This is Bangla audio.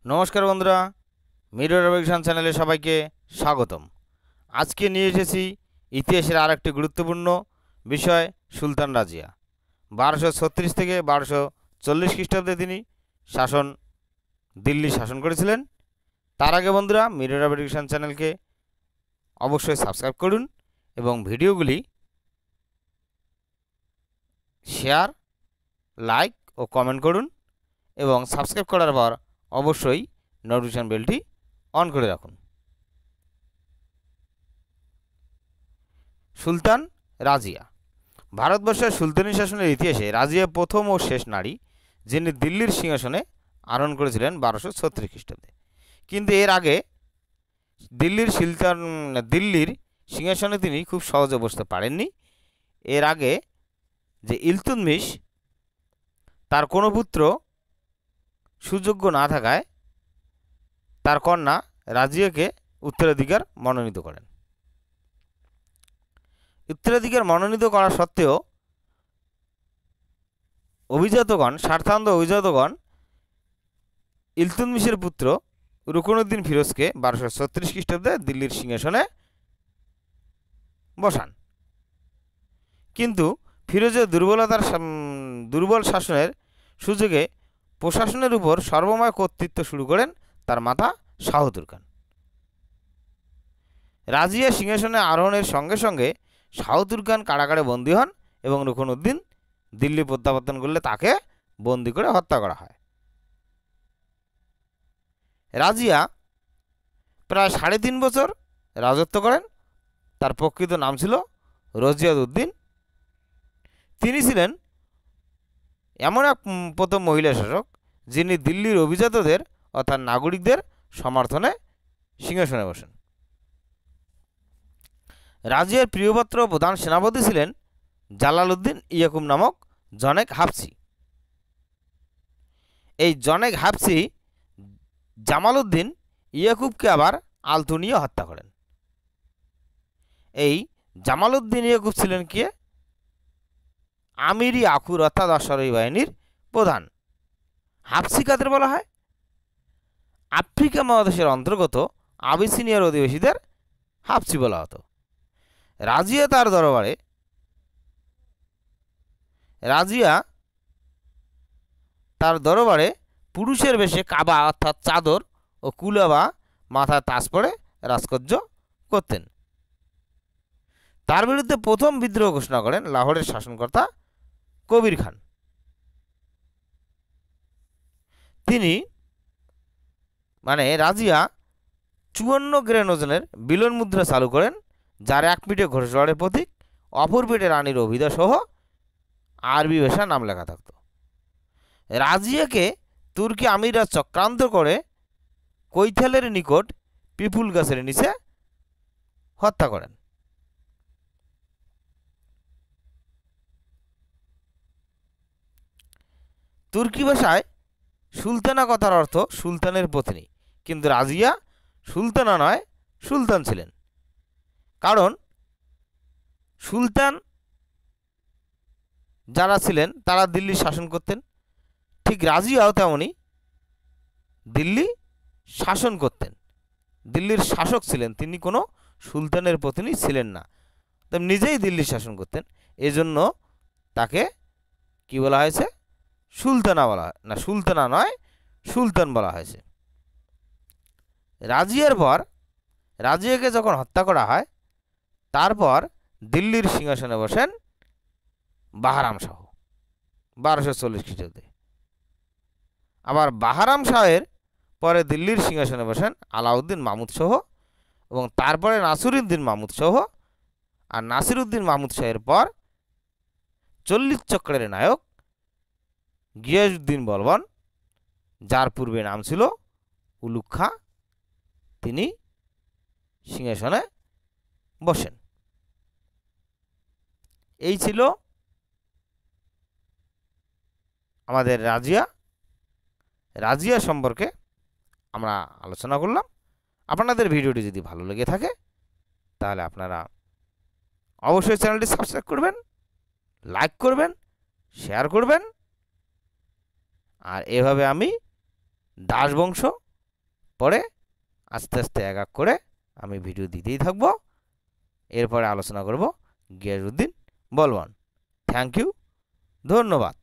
নমস্কার বন্ধুরা, মিরর অবজেকশন চ্যানেলে সবাইকে স্বাগতম। আজকে নিয়ে এসেছি ইতিহাসের আরেকটি গুরুত্বপূর্ণ বিষয়, সুলতান রাজিয়া। 1236 থেকে 1240 খ্রিস্টাব্দে তিনি দিল্লি শাসন করেছিলেন। তার আগে বন্ধুরা, মিরর অবজেকশন চ্যানেলকে অবশ্যই সাবস্ক্রাইব করুন এবং ভিডিওগুলি শেয়ার, লাইক ও কমেন্ট করুন এবং সাবস্ক্রাইব করার পর অবশ্যই নোটিফিকেশন বেলটি অন করে রাখুন। সুলতান রাজিয়া। ভারতবর্ষের সুলতানি শাসনের ইতিহাসে রাজিয়া প্রথম ও শেষ নারী যিনি দিল্লির সিংহাসনে আরোহণ করেছিলেন 1236 খ্রিস্টাব্দে। কিন্তু এর আগে দিল্লির সিংহাসনে তিনি খুব সহজে বসতে পারেননি। এর আগে যে ইলতুৎমিশ, তার কোনো পুত্র সুযোগ্য না থাকায় তার কন্যা রাজিয়াকে উত্তরাধিকার মনোনীত করেন। উত্তরাধিকার মনোনীত করা সত্ত্বেও স্বার্থান্ধ অভিজাতগণ ইলতুৎমিশের পুত্র রুকনুদ্দিন ফিরোজকে 1236 খ্রিস্টাব্দে দিল্লির সিংহাসনে বসান। কিন্তু ফিরোজের দুর্বল শাসনের সুযোগে প্রশাসনের উপর সর্বময় কর্তৃত্ব শুরু করেন তার মাতা শাহতুর খান। রাজিয়া সিংহাসনে আরোহণের সঙ্গে সঙ্গে শাহতুর খান কারাগারে বন্দী হন এবং রুকনুদ্দিন দিল্লি প্রত্যাবর্তন করলে তাকে বন্দী করে হত্যা করা হয়। রাজিয়া প্রায় 3.5 বছর রাজত্ব করেন। তার প্রকৃত নাম ছিল রজিয়াত উদ্দিন। তিনি ছিলেন এমন এক প্রথম মহিলা শাসক যিনি দিল্লির অভিজাতদের অর্থাৎ নাগরিকদের সমর্থনে সিংহাসনে বসেন। রাজিয়ার প্রিয়পাত্র প্রধান সেনাপতি ছিলেন জালালউদ্দিন ইয়াকুব নামক জনেক হাফসি। এই জনেক হাফসি জামালউদ্দিন ইয়াকুবকে আবার আলতু নিয়ে হত্যা করেন। এই জামালউদ্দিন ইয়াকুব ছিলেন কে? আমিরি আকুর অর্থাৎ অশ্বারোহী বাহিনীর প্রধান। হাফসি কাদের বলা হয়? আফ্রিকা মহাদেশের অন্তর্গত আবিসিনিয়ার অধিবাসীদের হাফসি বলা হতো। রাজিয়া তার দরবারে পুরুষের বেশে কাবা অর্থাৎ চাদর ও কুলাবা মাথায় তাজ পরে রাজকর্য করতেন। তার বিরুদ্ধে প্রথম বিদ্রোহ ঘোষণা করেন লাহোরের শাসনকর্তা কবির খান। রাজিয়া 54 গ্রেন ওজনের বিলন মুদ্রা চালু করেন, যার এক পিঠে ঘোষওয়াড়ের প্রতীক, অপর পিঠে রানীর অভিধা সহ আরবি ভাষা নাম লেখা থাকত। রাজিয়াকে তুর্কি আমিররা চক্রান্ত করে কৈথালের নিকট পিপুল গাছের নিচে হত্যা করেন। তুর্কি ভাষায় সুলতানা কথার অর্থ সুলতানের পত্নী, কিন্তু রাজিয়া সুলতানা নয়, সুলতান ছিলেন। কারণ সুলতান যারা ছিলেন তারা দিল্লি শাসন করতেন, ঠিক রাজিয়াও তেমনি দিল্লি শাসন করতেন, দিল্লির শাসক ছিলেন। তিনি কোনো সুলতানের পত্নী ছিলেন না, তবে নিজেই দিল্লি শাসন করতেন। এজন্য তাকে কি বলা হয়েছে? সুলতানা বলা হয় না, সুলতানা নয়, সুলতান বলা হয়েছে। রাজিয়াকে যখন হত্যা করা হয়, তারপর দিল্লির সিংহাসনে বসেন বাহারাম শাহ 1240 খ্রিস্টাব্দে। আবার বাহারাম শাহের পরে দিল্লির সিংহাসনে বসেন আলাউদ্দিন মাহমুদ সহ, এবং তারপরে নাসিরউদ্দিন মাহমুদ সহ। আর নাসিরউদ্দিন মাহমুদ শাহের পর 40 চক্রের নায়ক গিয়াসউদ্দিন বলবন, যার পূর্বে নাম ছিল উলুগ খাঁ, তিনি সিংহাসনে বসেন। এই ছিল আমাদের রাজিয়া সম্পর্কে আমরা আলোচনা করলাম। আপনাদের ভিডিওটি যদি ভালো লেগে থাকে তাহলে আপনারা অবশ্যই চ্যানেলটি সাবস্ক্রাইব করবেন, লাইক করবেন, শেয়ার করবেন। আর এভাবে আমি দাস বংশ পরে আস্তে আস্তে এক এক করে আমি ভিডিও দিতেই থাকবো। এরপরে আলোচনা করব গিয়াসউদ্দিন বলওয়ান। থ্যাংক ইউ, ধন্যবাদ।